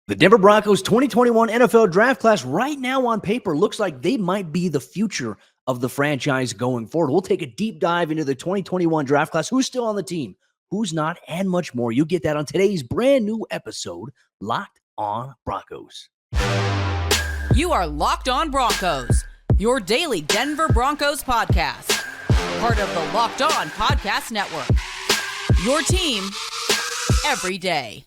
The Denver Broncos 2021 NFL draft class right now on paper looks like they might be the future of the franchise going forward. We'll take a deep dive into the 2021 draft class, who's still on the team, who's not, and much more. You get that on today's brand new episode, Locked on Broncos. You are Locked on Broncos, your daily Denver Broncos podcast. Part of the Locked on Podcast Network. Your team every day.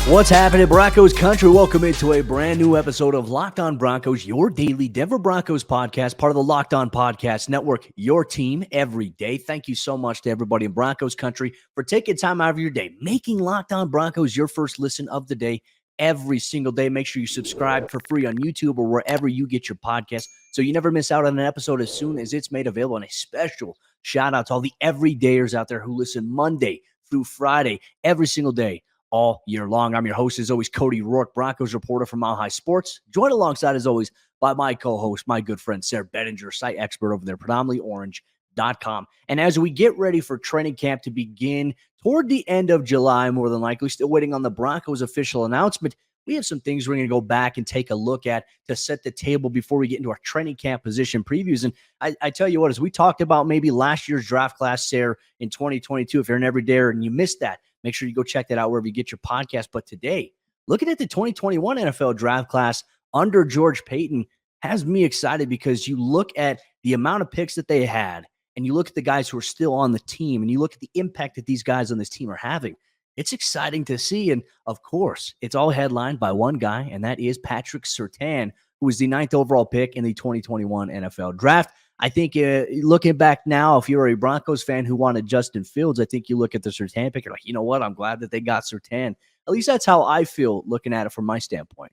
What's happening, Broncos Country? Welcome into a brand new episode of Locked on Broncos, your daily Denver Broncos podcast, part of the Locked on Podcast Network, your team every day. Thank you so much to everybody in Broncos Country for taking time out of your day, making Locked on Broncos your first listen of the day every single day. Make sure you subscribe for free on YouTube or wherever you get your podcast so you never miss out on an episode as soon as it's made available. And a special shout out to all the everydayers out there who listen Monday through Friday every single day, all year long. I'm your host, as always, Cody Roark, Broncos reporter from Mile High Sports, joined alongside, as always, by my co-host, my good friend, Sayre Bedinger, site expert over there, predominantlyorange.com. And as we get ready for training camp to begin toward the end of July, more than likely, still waiting on the Broncos official announcement, we have some things we're going to go back and take a look at to set the table before we get into our training camp position previews. And I tell you what, as we talked about maybe last year's draft class, Sayre, in 2022, if you're an everydayer and you missed that, make sure you go check that out wherever you get your podcast. But today, looking at the 2021 NFL draft class under George Paton has me excited because you look at the amount of picks that they had and you look at the guys who are still on the team and you look at the impact that these guys on this team are having. It's exciting to see. And of course, it's all headlined by one guy, and that is Patrick Surtain, who was the 9th overall pick in the 2021 NFL draft. I think looking back now, if you're a Broncos fan who wanted Justin Fields, I think you look at the Surtain pick, you're like, you know what? I'm glad that they got Surtain. At least that's how I feel looking at it from my standpoint.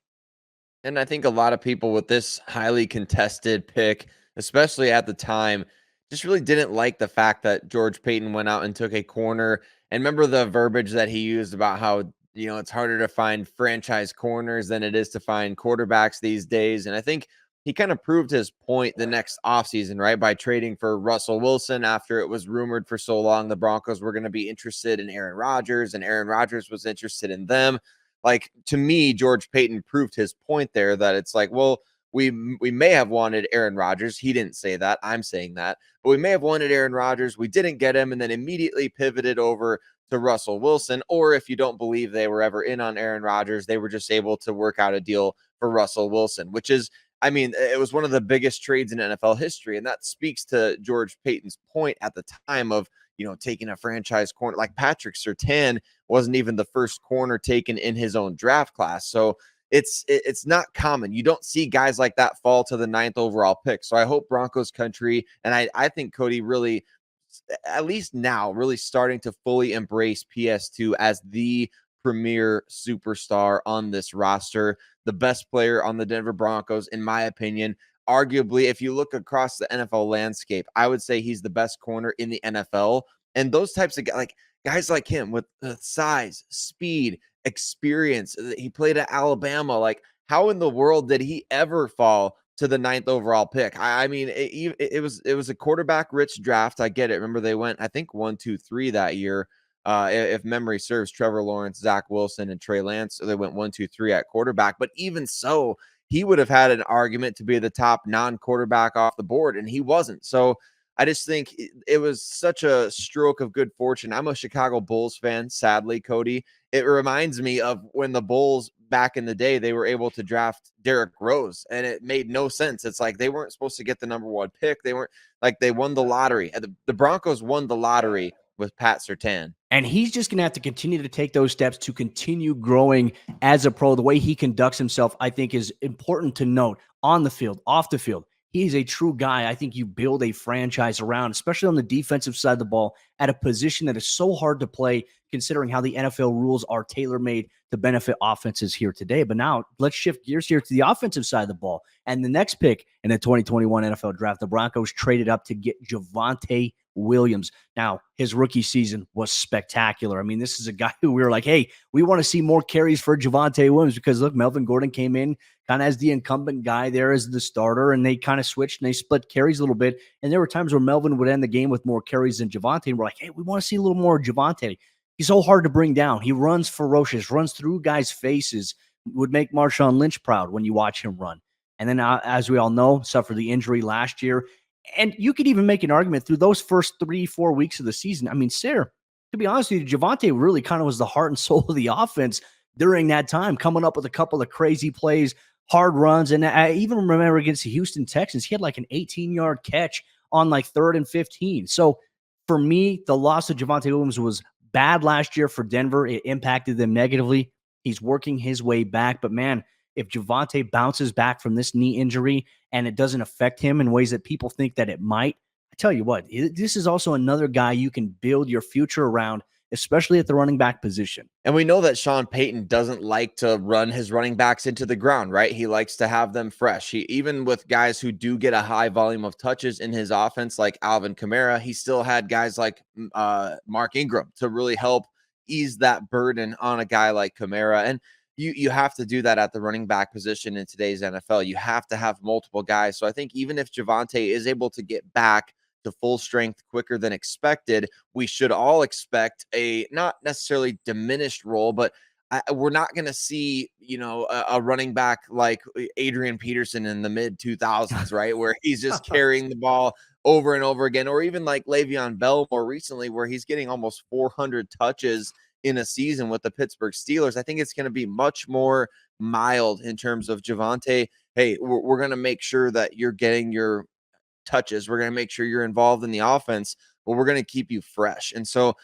And I think a lot of people with this highly contested pick, especially at the time, just really didn't like the fact that George Paton went out and took a corner. And remember the verbiage that he used about how, it's harder to find franchise corners than it is to find quarterbacks these days. And I think he kind of proved his point the next offseason, right? By trading for Russell Wilson after it was rumored for so long the Broncos were going to be interested in Aaron Rodgers and Aaron Rodgers was interested in them. Like, to me, George Paton proved his point there that it's like, well, we may have wanted Aaron Rodgers. He didn't say that. I'm saying that. But we may have wanted Aaron Rodgers. We didn't get him and then immediately pivoted over to Russell Wilson. Or if you don't believe they were ever in on Aaron Rodgers, they were just able to work out a deal for Russell Wilson, which is, I mean, it was one of the biggest trades in NFL history. And that speaks to George Paton's point at the time of, taking a franchise corner. Like Patrick Surtain wasn't even the first corner taken in his own draft class. So it's not common. You don't see guys like that fall to the 9th overall pick. So I hope Broncos Country, and I think Cody really, at least now, really starting to fully embrace PS2 as the premier superstar on this roster, the best player on the Denver Broncos, in my opinion. Arguably, if you look across the NFL landscape, I would say he's the best corner in the NFL. And those types of guys like him with size, speed, experience. He played at Alabama. Like, how in the world did he ever fall to the 9th overall pick? I mean, it was a quarterback rich draft. I get it. Remember, they went, I think, 1, 2, 3 that year. If memory serves, Trevor Lawrence, Zach Wilson, and Trey Lance. So they went 1, 2, 3 at quarterback. But even so, he would have had an argument to be the top non-quarterback off the board, and he wasn't. So I just think it was such a stroke of good fortune. I'm a Chicago Bulls fan, sadly, Cody. It reminds me of when the Bulls back in the day, they were able to draft Derrick Rose, and it made no sense. It's like they weren't supposed to get the number 1 pick. They weren't, like, they won the lottery. The Broncos won the lottery with Pat Surtain. And he's just going to have to continue to take those steps to continue growing as a pro. The way he conducts himself, I think, is important to note on the field, off the field. He's a true guy. I think you build a franchise around, especially on the defensive side of the ball, at a position that is so hard to play, considering how the NFL rules are tailor-made to benefit offenses here today. But now let's shift gears here to the offensive side of the ball. And the next pick in the 2021 NFL draft, the Broncos traded up to get Javonte Williams. Now, his rookie season was spectacular. I mean, this is a guy who we were like, hey, we want to see more carries for Javonte Williams because, look, Melvin Gordon came in kind of as the incumbent guy there as the starter, and they kind of switched and they split carries a little bit. And there were times where Melvin would end the game with more carries than Javonte, and we're like, hey, we want to see a little more Javonte. He's so hard to bring down. He runs ferocious, runs through guys' faces, would make Marshawn Lynch proud when you watch him run. And then, as we all know, suffered the injury last year. And you could even make an argument through those first 3-4 weeks of the season. I mean, Sayre, to be honest with you, Javonte really kind of was the heart and soul of the offense during that time, coming up with a couple of crazy plays, hard runs. And I even remember against the Houston Texans, he had like an 18-yard catch on like 3rd and 15. So for me, the loss of Javonte Williams was bad last year for Denver. It impacted them negatively. He's working his way back. But man, if Javonte bounces back from this knee injury and it doesn't affect him in ways that people think that it might, I tell you what, this is also another guy you can build your future around, especially at the running back position. And we know that Sean Payton doesn't like to run his running backs into the ground, right? He likes to have them fresh. Even with guys who do get a high volume of touches in his offense, like Alvin Kamara, he still had guys like Mark Ingram to really help ease that burden on a guy like Kamara. And you have to do that at the running back position in today's NFL. You have to have multiple guys. So I think even if Javonte is able to get back to full strength quicker than expected, we should all expect a not necessarily diminished role, but we're not going to see, a running back like Adrian Peterson in the mid 2000s, right? Where he's just carrying the ball over and over again, or even like Le'Veon Bell more recently, where he's getting almost 400 touches in a season with the Pittsburgh Steelers. I think it's going to be much more mild in terms of Javonte. Hey, we're going to make sure that you're getting your touches. We're going to make sure you're involved in the offense, but we're going to keep you fresh. And so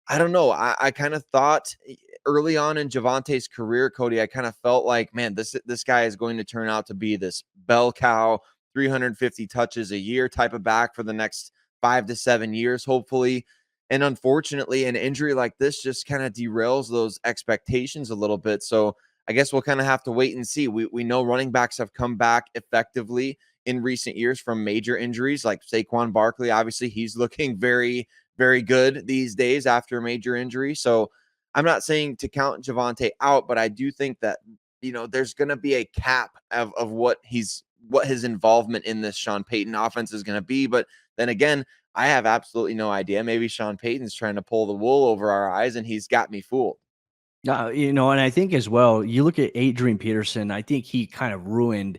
I don't know. I kind of thought early on in Javonte's career, Cody, I kind of felt like, man, this guy is going to turn out to be this bell cow, 350 touches a year type of back for the next 5 to 7 years, hopefully. And unfortunately, an injury like this just kind of derails those expectations a little bit. So I guess we'll kind of have to wait and see. We know running backs have come back effectively in recent years from major injuries, like Saquon Barkley. Obviously, he's looking very, very good these days after a major injury. So I'm not saying to count Javonte out, but I do think that, there's going to be a cap of what his involvement in this Sean Payton offense is going to be. But then again, I have absolutely no idea. Maybe Sean Payton's trying to pull the wool over our eyes and he's got me fooled. And I think as well, you look at Adrian Peterson, I think he kind of ruined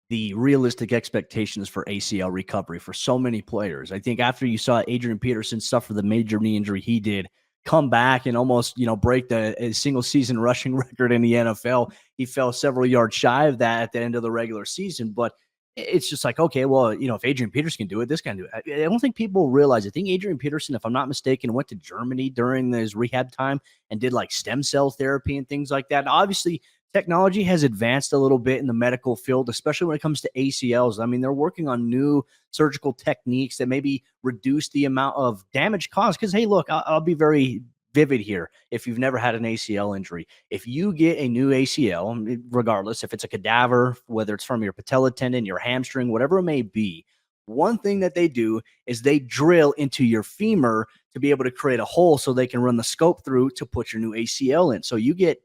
the realistic expectations for ACL recovery for so many players. I think after you saw Adrian Peterson suffer the major knee injury he did, come back and almost, break the single season rushing record in the NFL, he fell several yards shy of that at the end of the regular season. But it's just like, okay, well, if Adrian Peterson can do it, this can do it. I don't think people realize. I think Adrian Peterson, if I'm not mistaken, went to Germany during his rehab time and did like stem cell therapy and things like that. Now, obviously, technology has advanced a little bit in the medical field, especially when it comes to ACLs. I mean, they're working on new surgical techniques that maybe reduce the amount of damage caused. Because, hey, look, I'll be very vivid here. If you've never had an ACL injury, if you get a new ACL, regardless if it's a cadaver, whether it's from your patella tendon, your hamstring, whatever it may be, one thing that they do is they drill into your femur to be able to create a hole so they can run the scope through to put your new ACL in. So you get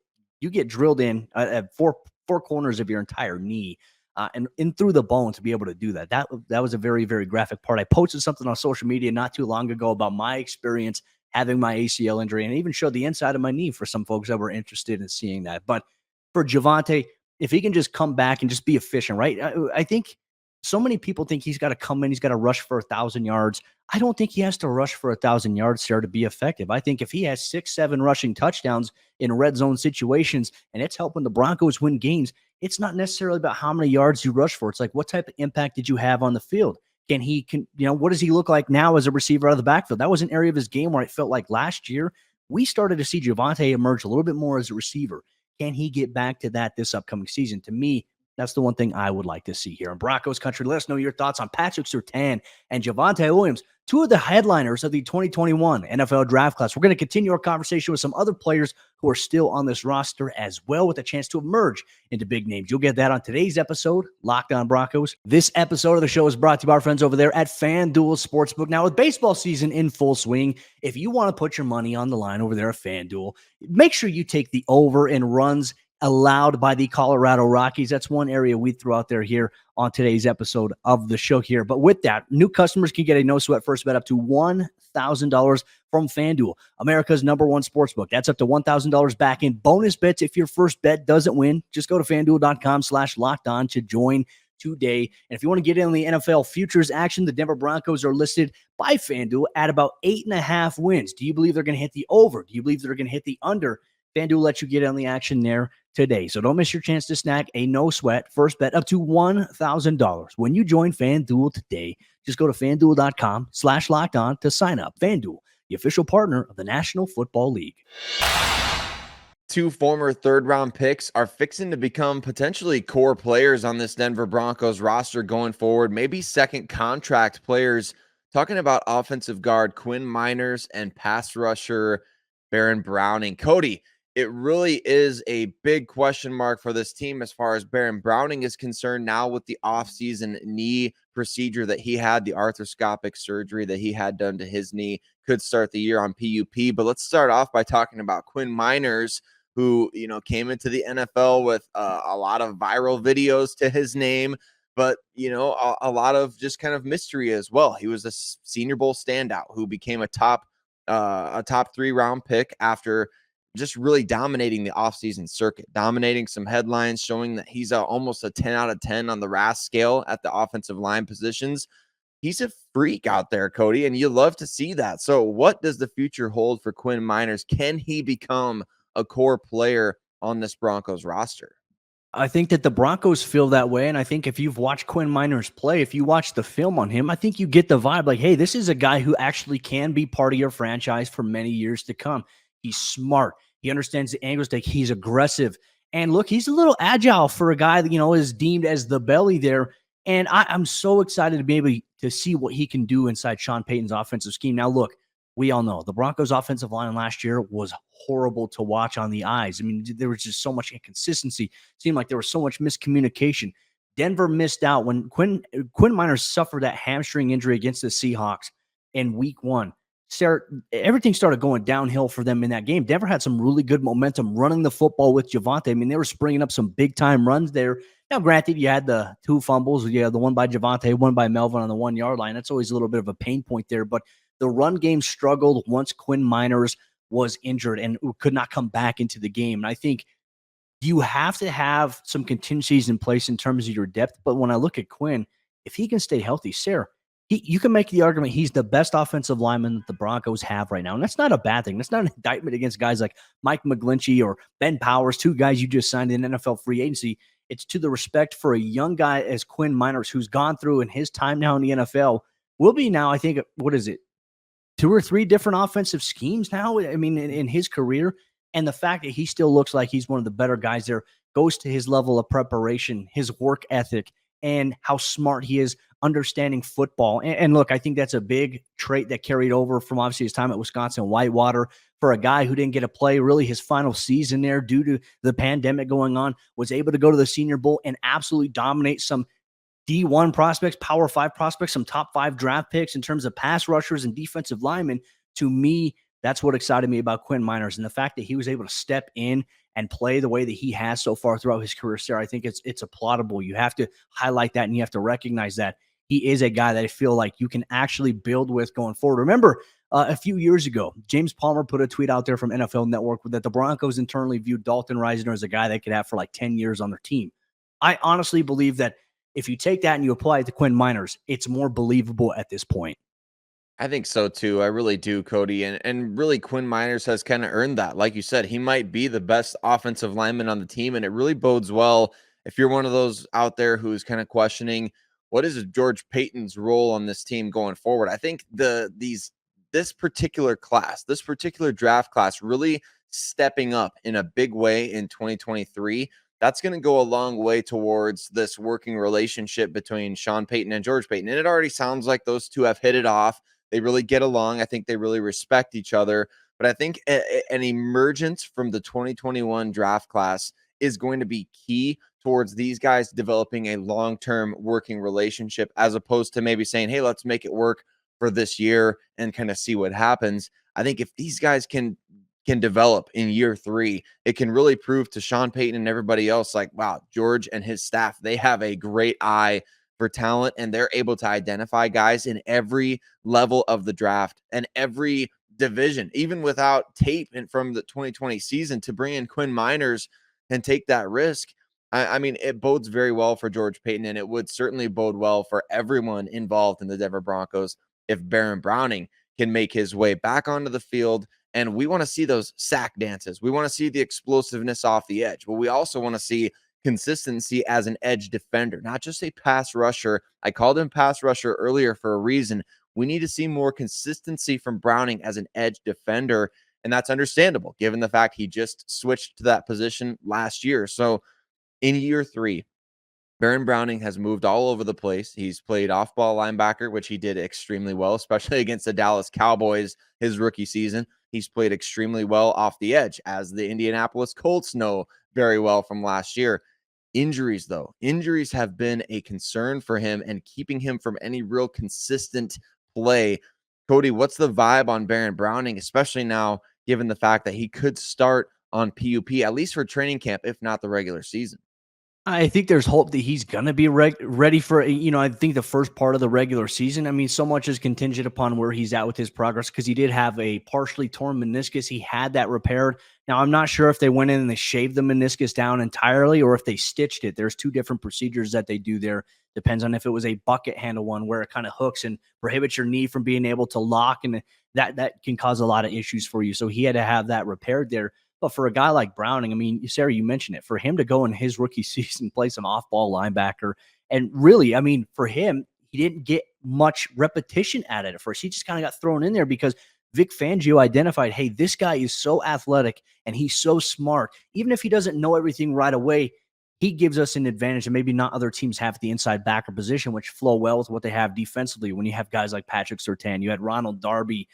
drilled in at four corners of your entire knee and in through the bone to be able to do that. That was a very, very graphic part. I posted something on social media not too long ago about my experience having my ACL injury, and even showed the inside of my knee for some folks that were interested in seeing that. But for Javonte, if he can just come back and just be efficient, right? I think so many people think he's got to come in, he's got to rush for 1,000 yards. I don't think he has to rush for 1,000 yards there to be effective. I think if he has 6-7 rushing touchdowns in red zone situations and it's helping the Broncos win games, it's not necessarily about how many yards you rush for. It's like, what type of impact did you have on the field? What does he look like now as a receiver out of the backfield? That was an area of his game where it felt like last year we started to see Javonte emerge a little bit more as a receiver. Can he get back to that this upcoming season? To me, that's the one thing I would like to see here in Broncos country. Let us know your thoughts on Patrick Surtain and Javonte Williams, two of the headliners of the 2021 NFL draft class. We're going to continue our conversation with some other players who are still on this roster as well, with a chance to emerge into big names. You'll get that on today's episode, Locked On Broncos. This episode of the show is brought to you by our friends over there at FanDuel Sportsbook. Now, with baseball season in full swing, if you want to put your money on the line over there at FanDuel, make sure you take the over in runs allowed by the Colorado Rockies. That's one area we threw out there here on today's episode of the show here. But with that, new customers can get a no-sweat first bet up to $1,000 from FanDuel, America's #1 sportsbook. That's up to $1,000 back in bonus bets if your first bet doesn't win. Just go to FanDuel.com/lockedon to join today. And if you want to get in on the NFL futures action, the Denver Broncos are listed by FanDuel at about 8.5 wins. Do you believe they're going to hit the over? Do you believe they're going to hit the under? FanDuel lets you get on the action there today. So don't miss your chance to snag a no-sweat first bet up to $1,000 when you join FanDuel today. Just go to FanDuel.com/lockedon to sign up. FanDuel, the official partner of the National Football League. Two former third-round picks are fixing to become potentially core players on this Denver Broncos roster going forward, maybe second contract players. Talking about offensive guard Quinn Meinerz and pass rusher Baron Browning. Cody, it really is a big question mark for this team as far as Baron Browning is concerned now with the offseason knee procedure that he had, the arthroscopic surgery that he had done to his knee, could start the year on PUP. But let's start off by talking about Quinn Meinerz, who, came into the NFL with a lot of viral videos to his name, but, a lot of just kind of mystery as well. He was a Senior Bowl standout who became a top 3 round pick after just really dominating the offseason circuit, dominating some headlines, showing that he's almost a 10 out of 10 on the RAS scale at the offensive line positions. He's a freak out there, Cody, and you love to see that. So what does the future hold for Quinn Meinerz? Can he become a core player on this Broncos roster? I think that the Broncos feel that way, and I think if you've watched Quinn Meinerz play, if you watch the film on him, I think you get the vibe like, hey, this is a guy who actually can be part of your franchise for many years to come. He's smart. He understands the angles. He's aggressive. And look, he's a little agile for a guy that, is deemed as the belly there. And I'm so excited to be able to see what he can do inside Sean Payton's offensive scheme. Now, look, we all know the Broncos offensive line last year was horrible to watch on the eyes. I mean, there was just so much inconsistency. It seemed like there was so much miscommunication. Denver missed out when Quinn Meinerz suffered that hamstring injury against the Seahawks in week 1. Sayre, everything started going downhill for them in that game. Denver had some really good momentum running the football with Javonte. I mean, they were springing up some big-time runs there. Now, granted, you had the 2 fumbles. You had the one by Javonte, one by Melvin on the 1-yard line. That's always a little bit of a pain point there. But the run game struggled once Quinn Meinerz was injured and could not come back into the game. And I think you have to have some contingencies in place in terms of your depth. But when I look at Quinn, if he can stay healthy, Sayre, you can make the argument he's the best offensive lineman that the Broncos have right now. And that's not a bad thing. That's not an indictment against guys like Mike McGlinchey or Ben Powers, 2 guys you just signed in NFL free agency. It's to the respect for a young guy as Quinn Meinerz, who's gone through in his time now in the NFL, will be now, I think, what is it, 2 or 3 different offensive schemes now, I mean, in his career. And the fact that he still looks like he's one of the better guys there goes to his level of preparation, his work ethic, and how smart he is understanding football. And look, I think that's a big trait that carried over from obviously his time at Wisconsin Whitewater. For a guy who didn't get to play really his final season there due to the pandemic going on, was able to go to the Senior Bowl and absolutely dominate some D1 prospects, Power 5 prospects, some top 5 draft picks in terms of pass rushers and defensive linemen. To me, that's what excited me about Quinn Meinerz, and the fact that he was able to step in and play the way that he has so far throughout his career, Sayre, I think it's applaudable. You have to highlight that, and you have to recognize that he is a guy that I feel like you can actually build with going forward. Remember, a few years ago, James Palmer put a tweet out there from NFL Network that the Broncos internally viewed Dalton Risner as a guy they could have for like 10 years on their team. I honestly believe that if you take that and you apply it to Quinn Meinerz, it's more believable at this point. I think so too. I really do, Cody. And really, Quinn Meinerz has kind of earned that. Like you said, he might be the best offensive lineman on the team, and it really bodes well if you're one of those out there who's kind of questioning what is George Paton's role on this team going forward. I think this particular class, this particular draft class, really stepping up in a big way in 2023. That's going to go a long way towards this working relationship between Sean Payton and George Paton. And it already sounds like those two have hit it off. They really get along. I think they really respect each other. But I think an emergence from the 2021 draft class is going to be key towards these guys developing a long-term working relationship, as opposed to maybe saying, hey, let's make it work for this year and kind of see what happens. I think if these guys can can develop in year 3, it can really prove to Sean Payton and everybody else like, wow, George and his staff, they have a great eye for talent, and they're able to identify guys in every level of the draft and every division, even without tape and from the 2020 season, to bring in Quinn Meinerz and take that risk. I mean, it bodes very well for George Paton, and it would certainly bode well for everyone involved in the Denver Broncos if Baron Browning can make his way back onto the field. And we want to see those sack dances. We want to see the explosiveness off the edge, but we also want to see consistency as an edge defender, not just a pass rusher. I called him pass rusher earlier for a reason. We need to see more consistency from Browning as an edge defender, and that's understandable given the fact he just switched to that position last year. So in year 3, Baron Browning has moved all over the place. He's played off-ball linebacker, which he did extremely well, especially against the Dallas Cowboys his rookie season. He's played extremely well off the edge, as the Indianapolis Colts know very well from last year. Injuries, though. Injuries have been a concern for him and keeping him from any real consistent play. Cody, what's the vibe on Baron Browning, especially now, given the fact that he could start on PUP, at least for training camp, if not the regular season? I think there's hope that he's going to be ready for, I think the first part of the regular season. I mean, so much is contingent upon where he's at with his progress, because he did have a partially torn meniscus. He had that repaired. Now, I'm not sure if they went in and they shaved the meniscus down entirely or if they stitched it. There's 2 different procedures that they do there. Depends on if it was a bucket handle one where it kind of hooks and prohibits your knee from being able to lock, and that can cause a lot of issues for you. So he had to have that repaired there. But for a guy like Browning, I mean, Sayre, you mentioned it, for him to go in his rookie season, play some off-ball linebacker, and really, I mean, for him, he didn't get much repetition at it at first. He just kind of got thrown in there because Vic Fangio identified, hey, this guy is so athletic and he's so smart. Even if he doesn't know everything right away, he gives us an advantage that maybe not other teams have at the inside backer position, which flow well with what they have defensively. When you have guys like Patrick Surtain, you had Ronald Darby,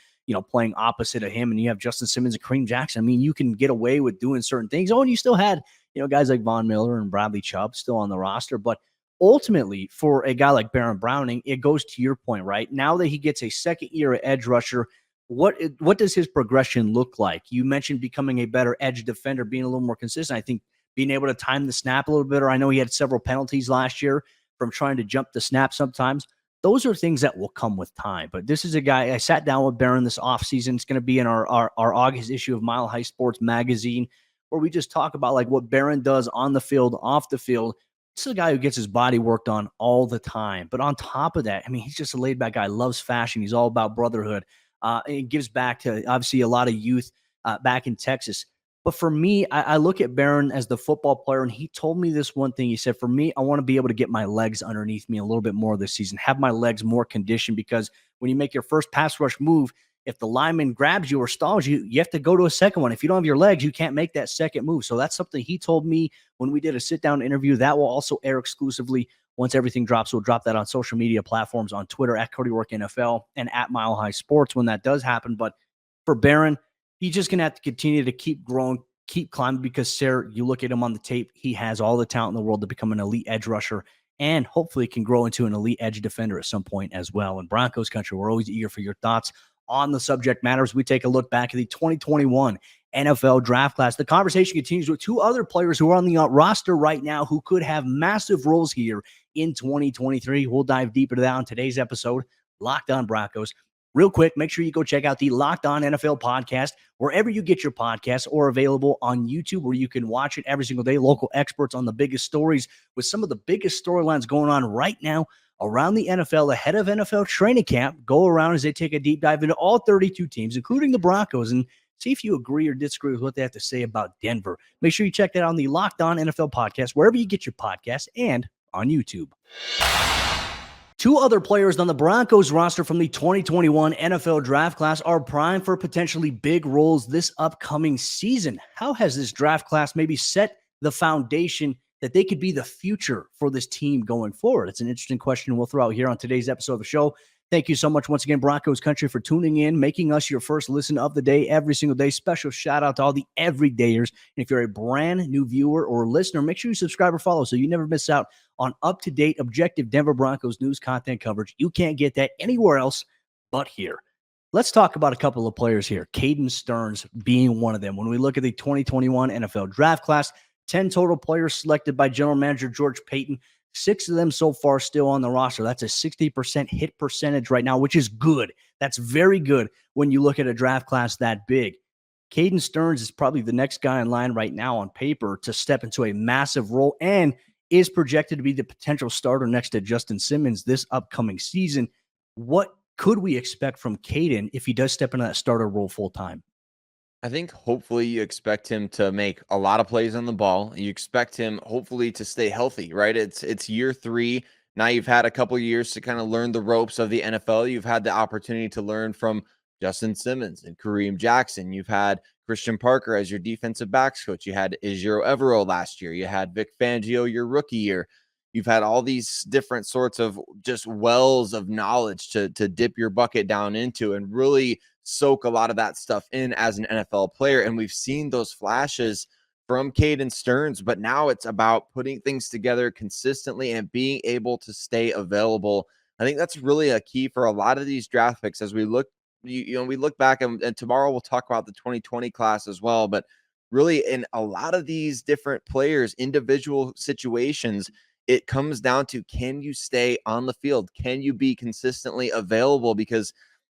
playing opposite of him, and you have Justin Simmons and Kareem Jackson. I mean, you can get away with doing certain things. Oh, and you still had, guys like Von Miller and Bradley Chubb still on the roster. But ultimately, for a guy like Baron Browning, it goes to your point, right? Now that he gets a second year edge rusher, what does his progression look like? You mentioned becoming a better edge defender, being a little more consistent. I think being able to time the snap a little better. I know he had several penalties last year from trying to jump the snap sometimes. Those are things that will come with time. But this is a guy, I sat down with Baron this offseason. It's going to be in our August issue of Mile High Sports Magazine, where we just talk about like what Baron does on the field, off the field. This is a guy who gets his body worked on all the time. But on top of that, I mean, he's just a laid-back guy, loves fashion. He's all about brotherhood. It gives back to, obviously, a lot of youth back in Texas. But for me, I look at Baron as the football player, and he told me this one thing. He said, for me, I want to be able to get my legs underneath me a little bit more this season, have my legs more conditioned, because when you make your first pass rush move, if the lineman grabs you or stalls you, you have to go to a second one. If you don't have your legs, you can't make that second move. So that's something he told me when we did a sit-down interview. That will also air exclusively once everything drops. We'll drop that on social media platforms, on Twitter at Cody Roark NFL and at Mile High Sports when that does happen. But for Baron, he's just going to have to continue to keep growing, keep climbing, because Sayre, you look at him on the tape, he has all the talent in the world to become an elite edge rusher and hopefully can grow into an elite edge defender at some point as well. In Broncos Country, we're always eager for your thoughts on the subject matters. We take a look back at the 2021 NFL draft class. The conversation continues with 2 other players who are on the roster right now who could have massive roles here in 2023. We'll dive deep into that on today's episode, Locked On Broncos. Real quick, make sure you go check out the Locked On NFL podcast, wherever you get your podcasts, or available on YouTube where you can watch it every single day. Local experts on the biggest stories with some of the biggest storylines going on right now around the NFL ahead of NFL training camp. Go around as they take a deep dive into all 32 teams, including the Broncos, and see if you agree or disagree with what they have to say about Denver. Make sure you check that out on the Locked On NFL podcast, wherever you get your podcasts, and on YouTube. 2 other players on the Broncos roster from the 2021 NFL draft class are primed for potentially big roles this upcoming season. How has this draft class maybe set the foundation that they could be the future for this team going forward? It's an interesting question we'll throw out here on today's episode of the show. Thank you so much once again, Broncos Country, for tuning in, making us your first listen of the day every single day. Special shout out to all the everydayers. And if you're a brand new viewer or listener, make sure you subscribe or follow so you never miss out on up-to-date, objective Denver Broncos news content coverage. You can't get that anywhere else but here. let's talk about a couple of players here. Caden Sterns being one of them. When we look at the 2021 NFL draft class, 10 total players selected by general manager George Paton. 6 of them so far still on the roster. That's a 60% hit percentage right now, which is good. That's very good when you look at a draft class that big. Caden Sterns is probably the next guy in line right now on paper to step into a massive role and is projected to be the potential starter next to Justin Simmons this upcoming season. What could we expect from Caden if he does step into that starter role full time? I think hopefully you expect him to make a lot of plays on the ball. You expect him hopefully to stay healthy, right? It's year 3. Now you've had a couple years to kind of learn the ropes of the NFL. You've had the opportunity to learn from Justin Simmons and Kareem Jackson. You've had Christian Parker as your defensive backs coach. You had Ejiro Evero last year. You had Vic Fangio your rookie year. You've had all these different sorts of just wells of knowledge to dip your bucket down into and really soak a lot of that stuff in as an NFL player. And we've seen those flashes from Caden Sterns, but now it's about putting things together consistently and being able to stay available. I think that's really a key for a lot of these draft picks as we look, we look back and tomorrow we'll talk about the 2020 class as well. But really in a lot of these different players, individual situations, it comes down to, can you stay on the field? Can you be consistently available? Because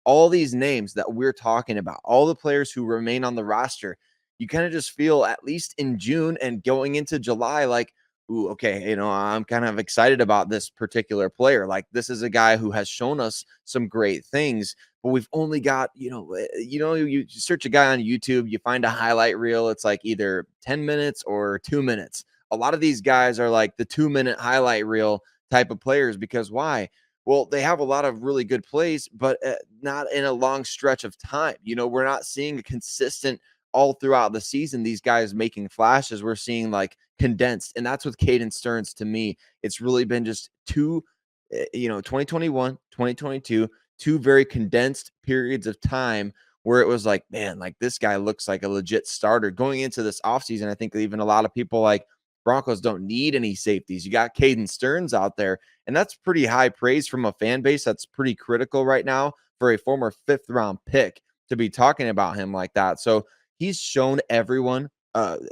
all these names that we're talking about, all the players who remain on the roster, you kind of just feel, at least in June and going into July, like, ooh, okay, I'm kind of excited about this particular player. Like, this is a guy who has shown us some great things, but we've only got, you search a guy on YouTube, you find a highlight reel. It's like either 10 minutes or 2 minutes. A lot of these guys are like the 2-minute highlight reel type of players, because why? Well, they have a lot of really good plays, but not in a long stretch of time. We're not seeing a consistent all throughout the season, these guys making flashes. We're seeing like condensed. And that's with Caden Sterns. To me, it's really been just 2021, 2022, 2 very condensed periods of time where it was like, man, like this guy looks like a legit starter going into this offseason. I think even a lot of people like, Broncos don't need any safeties. You got Caden Sterns out there, and that's pretty high praise from a fan base that's pretty critical right now for a former 5th-round pick to be talking about him like that. So he's shown everyone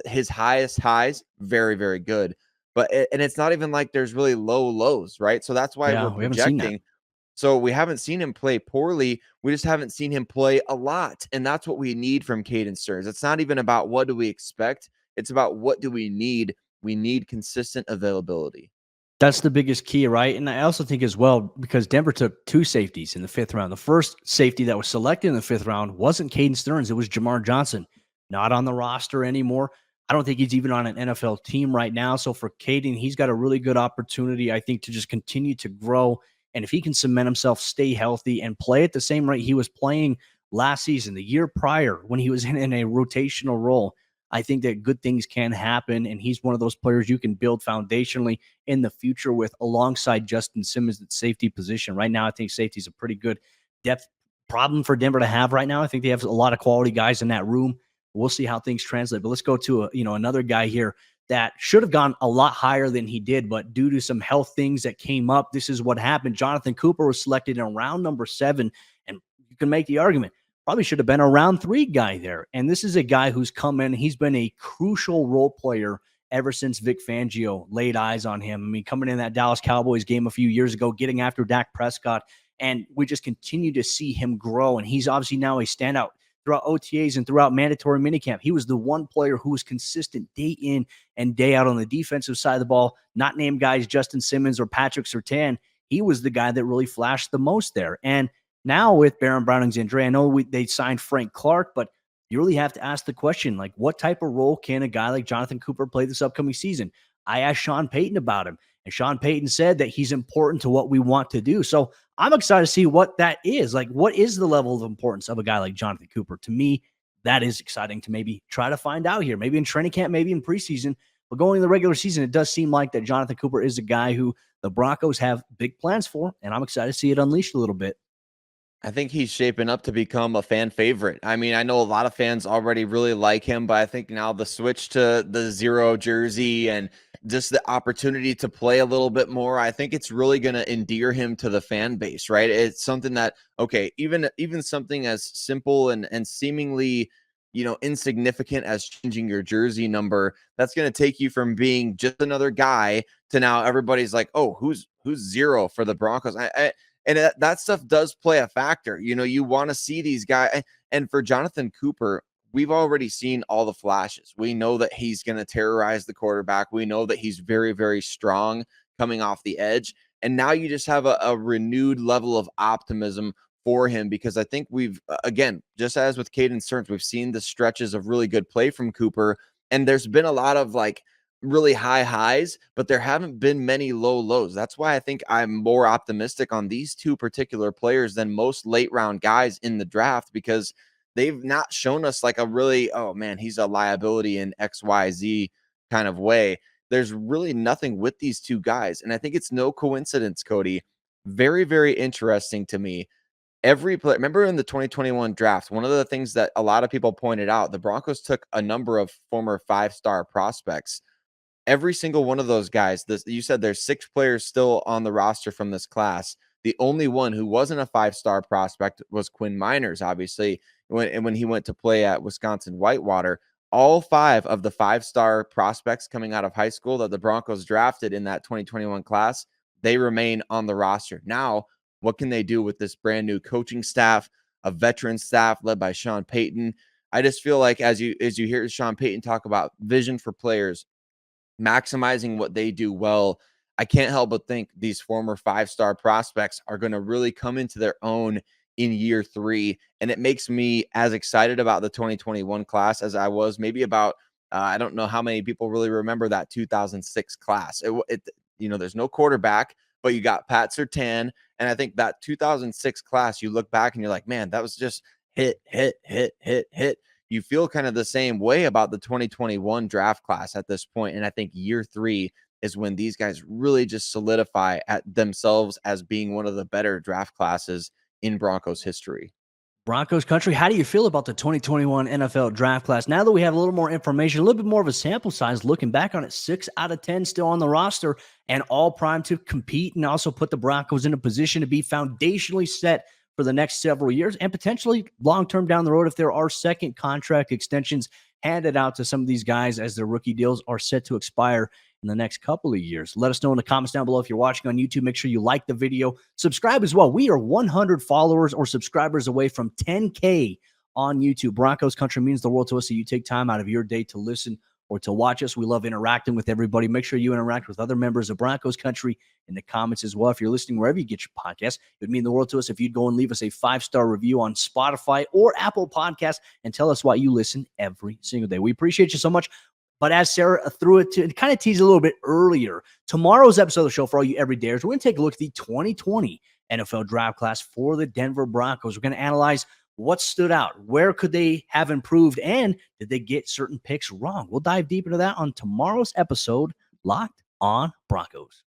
his highest highs, very, very good. But and it's not even like there's really low lows, right? So that's why we're projecting. So we haven't seen him play poorly. We just haven't seen him play a lot. And that's what we need from Caden Sterns. It's not even about what do we expect. It's about what do we need. We need consistent availability. That's the biggest key, right? And I also think as well, because Denver took 2 safeties in the 5th round. The first safety that was selected in the 5th round wasn't Caden Sterns. It was Jamar Johnson, not on the roster anymore. I don't think he's even on an NFL team right now. So for Caden, he's got a really good opportunity, I think, to just continue to grow. And if he can cement himself, stay healthy, and play at the same rate he was playing last season, the year prior, when he was in a rotational role, I think that good things can happen, and he's one of those players you can build foundationally in the future with, alongside Justin Simmons at safety position. Right now, I think safety is a pretty good depth problem for Denver to have right now. I think they have a lot of quality guys in that room. We'll see how things translate. But let's go to another guy here that should have gone a lot higher than he did, but due to some health things that came up, this is what happened. Jonathon Cooper was selected in round number 7, and you can make the argument, probably should have been a round 3 guy there. And this is a guy who's come in. He's been a crucial role player ever since Vic Fangio laid eyes on him. I mean, coming in that Dallas Cowboys game a few years ago, getting after Dak Prescott, and we just continue to see him grow. And he's obviously now a standout throughout OTAs and throughout mandatory minicamp. He was the one player who was consistent day in and day out on the defensive side of the ball, not named guys Justin Simmons or Patrick Surtain. He was the guy that really flashed the most there. And now with Baron Browning's injury, I know they signed Frank Clark, but you really have to ask the question, like, what type of role can a guy like Jonathon Cooper play this upcoming season? I asked Sean Payton about him, and Sean Payton said that he's important to what we want to do. So I'm excited to see what that is. Like, what is the level of importance of a guy like Jonathon Cooper? To me, that is exciting to maybe try to find out here, maybe in training camp, maybe in preseason. But going in the regular season, it does seem like that Jonathon Cooper is a guy who the Broncos have big plans for, and I'm excited to see it unleashed a little bit. I think he's shaping up to become a fan favorite. I mean, I know a lot of fans already really like him, but I think now the switch to the 0 jersey and just the opportunity to play a little bit more, I think it's really going to endear him to the fan base, right? It's something that, okay, even something as simple and seemingly, insignificant as changing your jersey number, that's going to take you from being just another guy to now everybody's like, oh, who's 0 for the Broncos? And that stuff does play a factor. You want to see these guys. And for Jonathon Cooper, we've already seen all the flashes. We know that he's going to terrorize the quarterback. We know that he's very, very strong coming off the edge. And now you just have a renewed level of optimism for him, because I think we've, again, just as with Caden Sterns, we've seen the stretches of really good play from Cooper. And there's been a lot of really high highs, but there haven't been many low lows. That's why I think I'm more optimistic on these two particular players than most late round guys in the draft, because they've not shown us a really, oh man, he's a liability in XYZ kind of way. There's really nothing with these two guys. And I think it's no coincidence, Cody. Very, very interesting to me. Every player, remember in the 2021 draft, one of the things that a lot of people pointed out, the Broncos took a number of former 5-star prospects. Every single one of those guys, you said there's 6 players still on the roster from this class. The only one who wasn't a 5-star prospect was Quinn Meinerz, obviously, when he went to play at Wisconsin Whitewater. All 5 of the 5-star prospects coming out of high school that the Broncos drafted in that 2021 class, they remain on the roster. Now, what can they do with this brand new coaching staff, a veteran staff led by Sean Paton? I just feel like as you hear Sean Paton talk about vision for players, maximizing what they do well, I can't help but think these former 5-star prospects are going to really come into their own in year 3. And it makes me as excited about the 2021 class as I was maybe about, I don't know how many people really remember that 2006 class. There's no quarterback, but you got Pat Surtain. And I think that 2006 class, you look back and you're like, man, that was just hit. You feel kind of the same way about the 2021 draft class at this point. And I think year 3 is when these guys really just solidify at themselves as being one of the better draft classes in Broncos history. Broncos Country, how do you feel about the 2021 NFL draft class? Now that we have a little more information, a little bit more of a sample size, looking back on it, 6 out of 10 still on the roster and all primed to compete, and also put the Broncos in a position to be foundationally set for the next several years and potentially long-term down the road if there are second contract extensions handed out to some of these guys as their rookie deals are set to expire in the next couple of years. Let us know in the comments down below if you're watching on YouTube. Make sure you like the video. Subscribe as well. We are 100 followers or subscribers away from 10K on YouTube. Broncos Country means the world to us, so you take time out of your day to listen or to watch us. We love interacting with everybody. Make sure you interact with other members of Broncos Country in the comments as well. If you're listening wherever you get your podcast, it would mean the world to us if you'd go and leave us a 5-star review on Spotify or Apple Podcasts and tell us why you listen every single day. We appreciate you so much. But as Sayre threw it to kind of tease a little bit earlier, tomorrow's episode of the show for all you everydayers, we're going to take a look at the 2020 NFL draft class for the Denver Broncos. We're going to analyze what stood out, where could they have improved, and did they get certain picks wrong? We'll dive deep into that on tomorrow's episode, Locked on Broncos.